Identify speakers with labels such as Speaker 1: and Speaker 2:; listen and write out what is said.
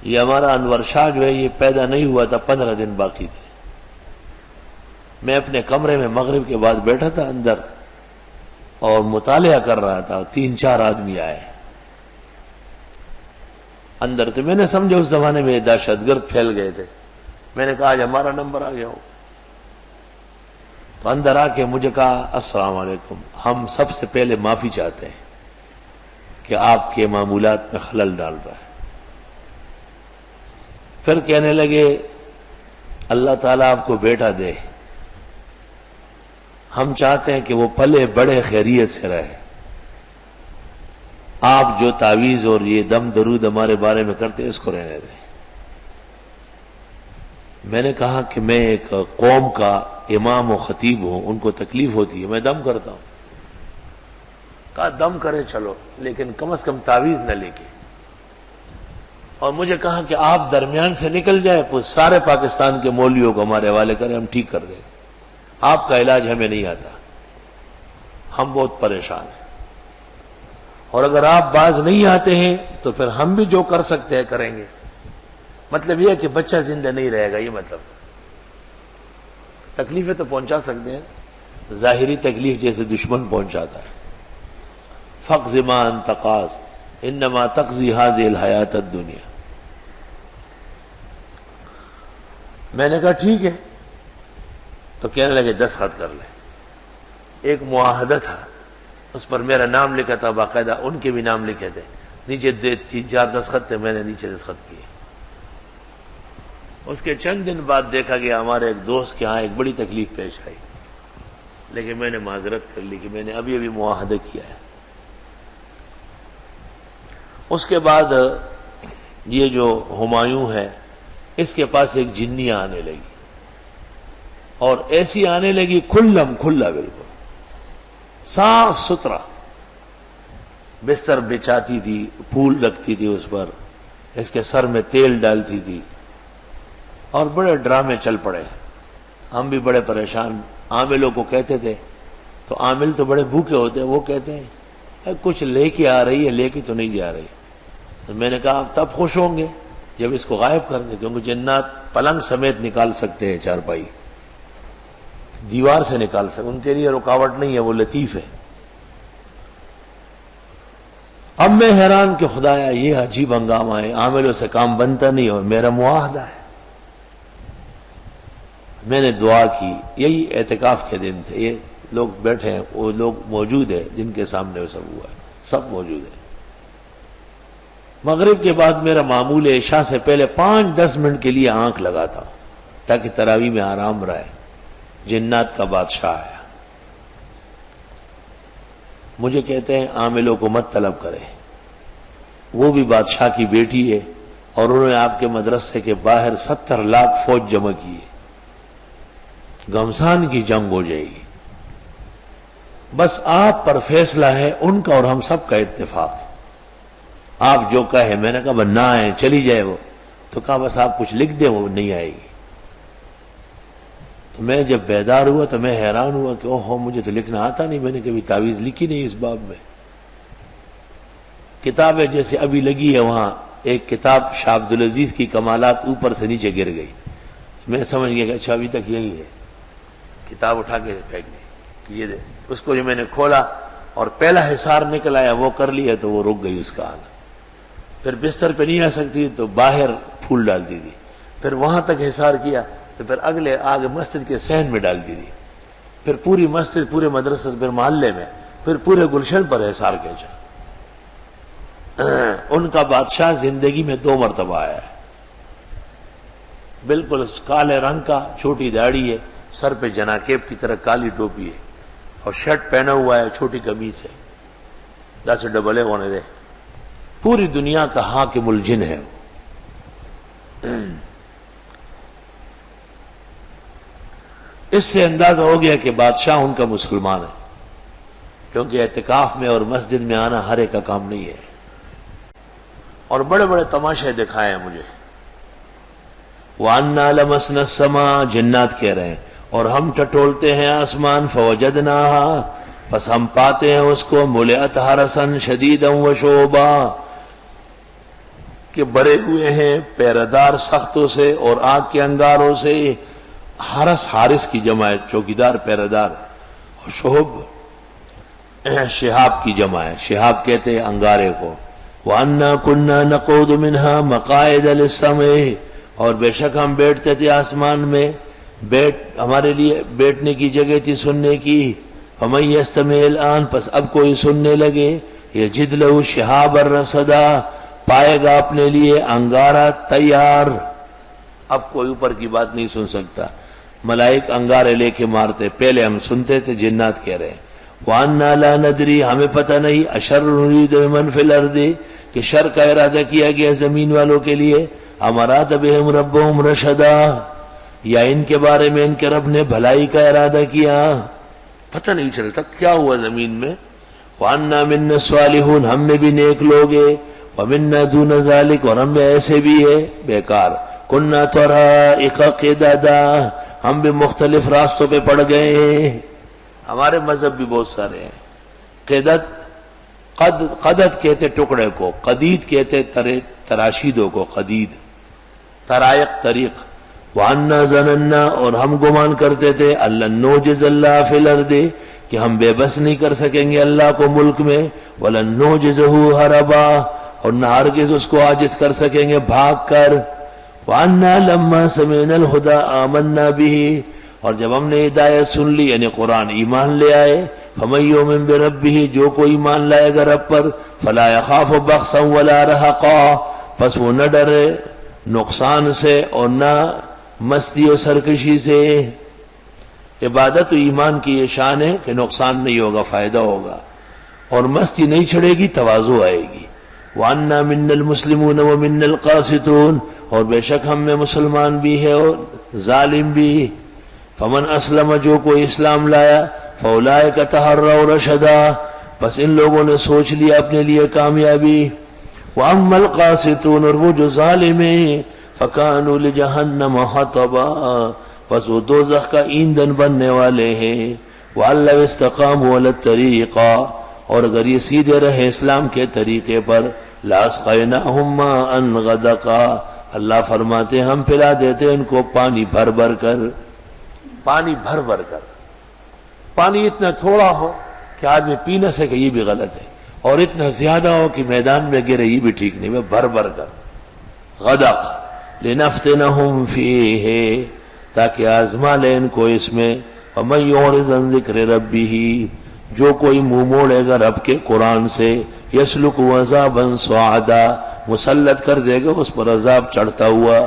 Speaker 1: یہ ہمارا انور شاہ جو ہے یہ پیدا نہیں ہوا تھا 15 دن باقی تھے. میں اپنے کمرے میں مغرب کے بعد بیٹھا تھا اندر اور مطالعہ کر رہا تھا. 3-4 آدمی آئے اندر. تو میں نے سمجھا اس زمانے میں دہشت گرد پھیل گئے تھے. میں نے کہا آج ہمارا نمبر آ گیا ہو. تو اندر آ کے مجھے کہا السلام علیکم، ہم سب سے پہلے معافی چاہتے ہیں کہ آپ کے معمولات میں خلل ڈال رہا ہے. پھر کہنے لگے اللہ تعالیٰ آپ کو بیٹا دے، ہم چاہتے ہیں کہ وہ پلے بڑے خیریت سے رہے. آپ جو تعویذ اور یہ دم درود ہمارے بارے میں کرتے اس کو رہنے دیں. میں نے کہا کہ میں ایک قوم کا امام و خطیب ہوں، ان کو تکلیف ہوتی ہے، میں دم کرتا ہوں. کہا دم کرے چلو، لیکن کم از کم تعویذ نہ لے کے. اور مجھے کہا کہ آپ درمیان سے نکل جائے تو سارے پاکستان کے مولویوں کو ہمارے حوالے کریں، ہم ٹھیک کر دیں. آپ کا علاج ہمیں نہیں آتا، ہم بہت پریشان ہیں. اور اگر آپ باز نہیں آتے ہیں تو پھر ہم بھی جو کر سکتے ہیں کریں گے. مطلب یہ ہے کہ بچہ زندہ نہیں رہے گا. یہ مطلب تکلیفیں تو پہنچا سکتے ہیں، ظاہری تکلیف جیسے دشمن پہنچاتا ہے. فقض ما انت قاض انما تقضی هذه الحیات الدنیا. میں نے کہا ٹھیک ہے. تو کہنے لگے دستخط کر لیں. ایک معاہدہ تھا، اس پر میرا نام لکھا تھا، باقاعدہ ان کے بھی نام لکھے تھے. نیچے 3-4 دستخط تھے، میں نے نیچے دستخط کیے. اس کے چند دن بعد دیکھا گیا ہمارے ایک دوست کے ہاں ایک بڑی تکلیف پیش آئی، لیکن میں نے معذرت کر لی کہ میں نے ابھی معاہدہ کیا ہے. اس کے بعد یہ جو ہمایوں ہے اس کے پاس ایک جنی آنے لگی، اور ایسی آنے لگی کھلا بالکل صاف ستھرا. بستر بچھاتی تھی، پھول رکھتی تھی اس پر، اس کے سر میں تیل ڈالتی تھی، اور بڑے ڈرامے چل پڑے. ہم بھی بڑے پریشان. عاملوں کو کہتے تھے، تو عامل تو بڑے بھوکے ہوتے ہیں، وہ کہتے ہیں کچھ لے کے آ رہی ہے، لے کے تو نہیں جا رہی. تو میں نے کہا آپ تب خوش ہوں گے جب اس کو غائب کر دیں، کیونکہ جنات پلنگ سمیت نکال سکتے ہیں، چارپائی دیوار سے نکال سکتے، ان کے لیے رکاوٹ نہیں ہے، وہ لطیف ہے. اب میں حیران کہ خدایا یہ عجیب ہنگامہ ہے، عاملوں سے کام بنتا نہیں اور میرا معاہدہ ہے. میں نے دعا کی. یہی اعتکاف کے دن تھے. یہ لوگ بیٹھے ہیں، وہ لوگ موجود ہیں جن کے سامنے وہ سب ہوا ہے، سب موجود ہیں. مغرب کے بعد میرا معمول ہے عشاء سے پہلے 5-10 منٹ کے لیے آنکھ لگاتا ہوں تاکہ تراویح میں آرام رہے. جنات کا بادشاہ آیا. مجھے کہتے ہیں عاملوں کو مت طلب کرے، وہ بھی بادشاہ کی بیٹی ہے، اور انہوں نے آپ کے مدرسے کے باہر 70 لاکھ فوج جمع کی ہے. گھمسان کی جنگ ہو جائے گی. بس آپ پر فیصلہ ہے، ان کا اور ہم سب کا اتفاق ہے. آپ جو کہے. میں نے کہا بس نہ آئے، چلی جائے وہ. تو کہا بس آپ کچھ لکھ دیں، وہ نہیں آئے گی. تو میں جب بیدار ہوا تو میں حیران ہوا کہ اوہو مجھے تو لکھنا آتا نہیں، میں نے کبھی تعویذ لکھی نہیں اس باب میں. کتابیں جیسے ابھی لگی ہے وہاں ایک کتاب شاہ عبدالعزیز کی کمالات اوپر سے نیچے گر گئی. میں سمجھ گیا کہ اچھا ابھی تک یہی ہے. کتاب اٹھا کے پھینک دی. یہ دے. اس کو جو میں نے کھولا اور پہلا حصار نکل آیا وہ کر لیا تو وہ رک گئی اس کا آنا. پھر بستر پہ نہیں آ سکتی تو باہر پھول ڈالتی تھی. پھر وہاں تک حصار کیا تو پھر اگلے آگے مسجد کے صحن میں ڈالتی تھی. پھر پوری مسجد، پورے مدرسے، پھر محلے میں، پھر پورے گلشن پر حصار کھینچا. ان کا بادشاہ زندگی میں 2 مرتبہ آیا ہے. بالکل کالے رنگ کا، چھوٹی داڑھی ہے، سر پہ جناکیب کی طرح کالی ٹوپی ہے، اور شرٹ پہنا ہوا ہے، چھوٹی قمیص ہے. 10 ڈبلے ہونے دے. پوری دنیا کا حاکم الجن ہے. اس سے اندازہ ہو گیا کہ بادشاہ ان کا مسلمان ہے، کیونکہ اعتکاف میں اور مسجد میں آنا ہر ایک کا کام نہیں ہے. اور بڑے بڑے تماشے دکھائے ہیں مجھے. وَأَنَّا لَمَسْنَا السَّمَاءَ، جنات کہہ رہے ہیں، اور ہم ٹٹولتے ہیں آسمان، فَوَجَدْنَاهَا، پس ہم پاتے ہیں اس کو، مُلِئَتْ حَرَسًا شَدِيدًا وَشُعُبًا، کہ بھرے ہوئے ہیں پیردار سختوں سے اور آگ کے انگاروں سے. حارس کی جمع ہے، چوکیدار پیردار. اور شہب شہاب کی جمع ہے، شہاب کہتے ہیں انگارے کو. وَأَنَّا كُنَّا نَقُعُدُ مِنْهَا مَقَاعِدَ لِلسَّمْعِ، اور بے شک ہم بیٹھتے تھے آسمان میں، ہمارے لیے بیٹھنے کی جگہ تھی سننے کی. فَمَن يَسْتَمِعِ الْآنَ، پس اب کوئی سننے لگے، يَجِدْ لَهُ شِهَابًا رَصَدًا، پائے گا اپنے لیے انگارہ تیار. اب کوئی اوپر کی بات نہیں سن سکتا. ملائک انگارے لے کے مارتے، پہلے ہم سنتے تھے، جنات کہہ رہے ہیں. وَأَنَّا لَا نَدْرِي، ہمیں پتہ نہیں، أَشَرٌّ نُرِيدُ بِمَنْ فِي الْأَرْضِ، کہ شر کا ارادہ کیا گیا زمین والوں کے لیے. أَمْ أَرَادَ بِهِمْ رَبُّهُمْ رَشَدًا، یا ان کے بارے میں ان کے رب نے بھلائی کا ارادہ کیا. پتہ نہیں چلتا کیا ہوا زمین میں. وَأَنَّا مِنَّا الصَّالِحُونَ، ہم میں بھی نیک لوگ ہیں. وَمِنَّا دُونَ ذَلِكَ، اور ہم میں ایسے بھی ہے بیکار. كُنَّا طَرَائِقَ قِدَدًا، ہم بھی مختلف راستوں پہ پڑ گئے ہیں. ہمارے مذہب بھی بہت سارے ہیں. قدد کہتے ٹکڑے کو، قدید کہتے تراشیدوں کو، قدید. طرائق طریق. وَأَنَّا ظَنَنَّا، اور ہم گمان کرتے تھے، أَلَّن نُعْجِزَ اللَّهَ فِي الْأَرْضِ، کہ ہم بے بس نہیں کر سکیں گے اللہ کو ملک میں. وَلَن نُعْجِزَهُ هَرَبًا، اور نہ ہرگز اس کو عاجز کر سکیں گے بھاگ کر. وَأَنَّا لَمَّا سَمِعْنَا الْهُدَىٰ آمَنَّا بِهِ، اور جب ہم نے ہدایت سن لی یعنی قرآن، ایمان لے آئے. فَمَن يُؤْمِن بِرَبِّهِ، جو کوئی ایمان لائے گا رب پر، فَلَا يَخَافُ بَخْسًا وَلَا رَهَقًا، پس وہ نہ ڈرے نقصان سے اور نہ مستی و سرکشی سے. عبادت و ایمان کی یہ شان ہے کہ نقصان نہیں ہوگا، فائدہ ہوگا، اور مستی نہیں چھڑے گی، تواضع آئے گی. وَأَنَّا مِنَّا الْمُسْلِمُونَ وَمِنَّا الْقَاسِطُونَ، اور بے شک ہم میں مسلمان بھی ہے اور ظالم بھی. فمن اسلم، جو کوئی اسلام لایا، فاولئک تحروا رشدا، پس ان لوگوں نے سوچ لیا اپنے لیے کامیابی. واما القاسطون، اور وہ جو ظالم ہیں، فکانوا لجہنم حطبا، پس وہ دوزخ کا ایندھن بننے والے ہیں. وان لو استقاموا علی الطریقہ، اور اگر یہ سیدھے رہے اسلام کے طریقے پر، لاسقیناہم ماء غدقا، اللہ فرماتے ہم پلا دیتے ان کو پانی بھر بھر کر. پانی بھر بھر کر، پانی اتنا تھوڑا ہو کہ آدمی پی نہ سکے، یہ بھی غلط ہے، اور اتنا زیادہ ہو کہ میدان میں گرے، یہ بھی ٹھیک نہیں. بھر بھر کر. غدق لنفتنہم فیہ، تاکہ آزما لے ان کو اس میں. ومن یعرض عن ذکر ربہ، جو کوئی منہ موڑے گا رب کے قرآن سے، یسلک عذابا صعدا، مسلط کر دے گا اس پر عذاب چڑھتا ہوا.